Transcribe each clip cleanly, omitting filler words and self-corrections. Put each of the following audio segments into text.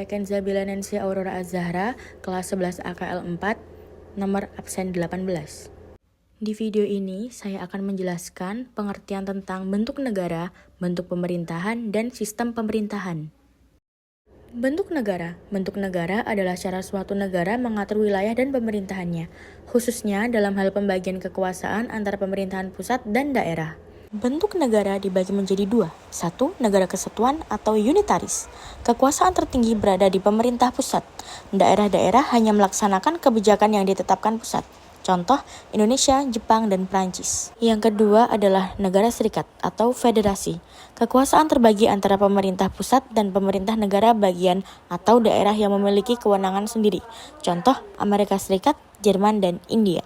Kenza Bilanensia Aurora Az-Zahra, kelas 11 AKL 4, nomor absen 18. Di video ini, saya akan menjelaskan pengertian tentang bentuk negara, bentuk pemerintahan, dan sistem pemerintahan. Bentuk negara adalah cara suatu negara mengatur wilayah dan pemerintahannya, khususnya dalam hal pembagian kekuasaan antara pemerintahan pusat dan daerah. Bentuk negara dibagi menjadi dua. Satu, negara kesatuan atau unitaris. Kekuasaan tertinggi berada di pemerintah pusat. Daerah-daerah hanya melaksanakan kebijakan yang ditetapkan pusat. Contoh, Indonesia, Jepang, dan Prancis. Yang kedua adalah negara serikat atau federasi. Kekuasaan terbagi antara pemerintah pusat dan pemerintah negara bagian atau daerah yang memiliki kewenangan sendiri. Contoh, Amerika Serikat, Jerman, dan India.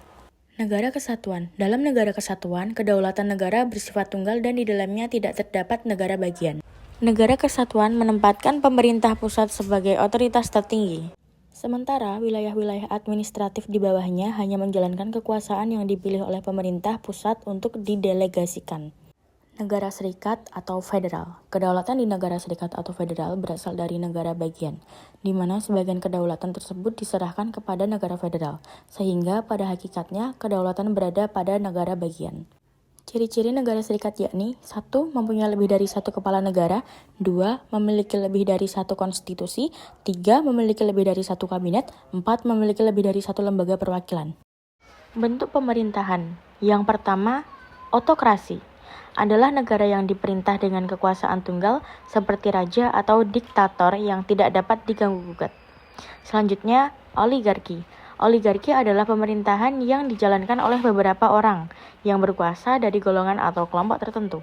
Negara kesatuan. Dalam negara kesatuan, kedaulatan negara bersifat tunggal dan di dalamnya tidak terdapat negara bagian. Negara kesatuan menempatkan pemerintah pusat sebagai otoritas tertinggi. Sementara wilayah-wilayah administratif di bawahnya hanya menjalankan kekuasaan yang dipilih oleh pemerintah pusat untuk didelegasikan. Negara serikat atau federal. Kedaulatan di negara serikat atau federal berasal dari negara bagian, di mana sebagian kedaulatan tersebut diserahkan kepada negara federal, sehingga pada hakikatnya kedaulatan berada pada negara bagian. Ciri-ciri negara serikat yakni 1. Mempunyai lebih dari satu kepala negara, 2. Memiliki lebih dari satu konstitusi, 3. Memiliki lebih dari satu kabinet, 4. Memiliki lebih dari satu lembaga perwakilan. Bentuk pemerintahan. Yang pertama, otokrasi. Adalah negara yang diperintah dengan kekuasaan tunggal seperti raja atau diktator yang tidak dapat diganggu-gugat. Selanjutnya, oligarki. Oligarki adalah pemerintahan yang dijalankan oleh beberapa orang yang berkuasa dari golongan atau kelompok tertentu.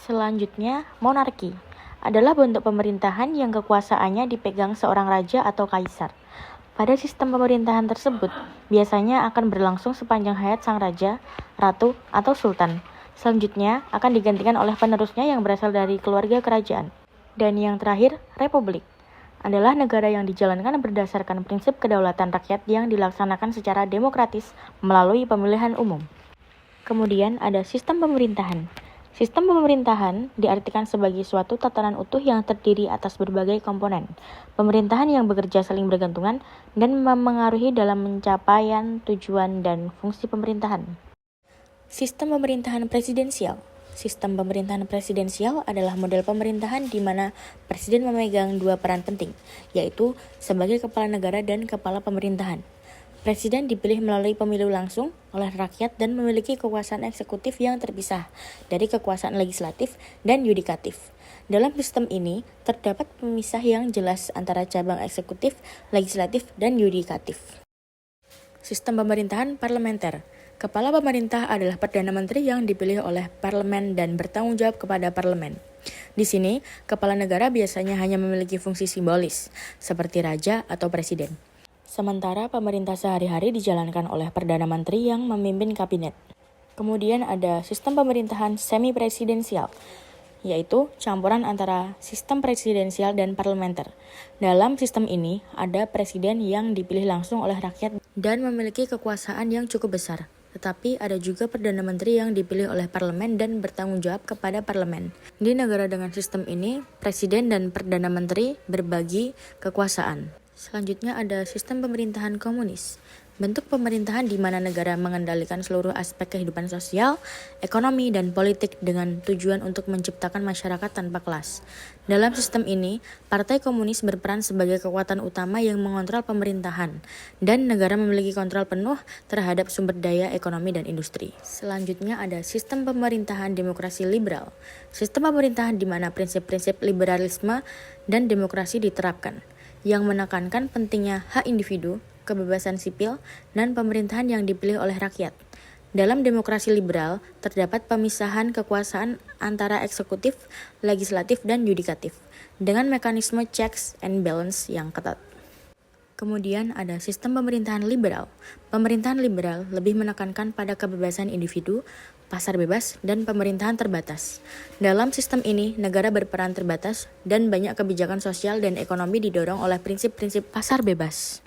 Selanjutnya, monarki. Adalah bentuk pemerintahan yang kekuasaannya dipegang seorang raja atau kaisar. Pada sistem pemerintahan tersebut, biasanya akan berlangsung sepanjang hayat sang raja, ratu, atau sultan. Selanjutnya akan digantikan oleh penerusnya yang berasal dari keluarga kerajaan. Dan yang terakhir, republik. Adalah negara yang dijalankan berdasarkan prinsip kedaulatan rakyat yang dilaksanakan secara demokratis melalui pemilihan umum. Kemudian ada sistem pemerintahan. Sistem pemerintahan diartikan sebagai suatu tatanan utuh yang terdiri atas berbagai komponen. Pemerintahan yang bekerja saling bergantungan dan memengaruhi dalam pencapaian tujuan dan fungsi pemerintahan. Sistem pemerintahan presidensial. Sistem pemerintahan presidensial adalah model pemerintahan di mana presiden memegang dua peran penting, yaitu sebagai kepala negara dan kepala pemerintahan. Presiden dipilih melalui pemilu langsung oleh rakyat dan memiliki kekuasaan eksekutif yang terpisah dari kekuasaan legislatif dan yudikatif. Dalam sistem ini, terdapat pemisah yang jelas antara cabang eksekutif, legislatif, dan yudikatif. Sistem pemerintahan parlementer. Kepala pemerintah adalah Perdana Menteri yang dipilih oleh parlemen dan bertanggung jawab kepada parlemen. Di sini, kepala negara biasanya hanya memiliki fungsi simbolis, seperti raja atau presiden. Sementara pemerintah sehari-hari dijalankan oleh Perdana Menteri yang memimpin kabinet. Kemudian ada sistem pemerintahan semi-presidensial, yaitu campuran antara sistem presidensial dan parlementer. Dalam sistem ini, ada presiden yang dipilih langsung oleh rakyat dan memiliki kekuasaan yang cukup besar. Tetapi ada juga Perdana Menteri yang dipilih oleh parlemen dan bertanggung jawab kepada parlemen. Di negara dengan sistem ini, presiden dan Perdana Menteri berbagi kekuasaan. Selanjutnya ada sistem pemerintahan komunis. Bentuk pemerintahan di mana negara mengendalikan seluruh aspek kehidupan sosial, ekonomi, dan politik dengan tujuan untuk menciptakan masyarakat tanpa kelas. Dalam sistem ini, Partai Komunis berperan sebagai kekuatan utama yang mengontrol pemerintahan, dan negara memiliki kontrol penuh terhadap sumber daya ekonomi dan industri. Selanjutnya ada sistem pemerintahan demokrasi liberal. Sistem pemerintahan di mana prinsip-prinsip liberalisme dan demokrasi diterapkan, yang menekankan pentingnya hak individu, kebebasan sipil, dan pemerintahan yang dipilih oleh rakyat. Dalam demokrasi liberal, terdapat pemisahan kekuasaan antara eksekutif, legislatif, dan yudikatif, dengan mekanisme checks and balance yang ketat. Kemudian ada sistem pemerintahan liberal. Pemerintahan liberal lebih menekankan pada kebebasan individu, pasar bebas, dan pemerintahan terbatas. Dalam sistem ini, negara berperan terbatas dan banyak kebijakan sosial dan ekonomi didorong oleh prinsip-prinsip pasar bebas.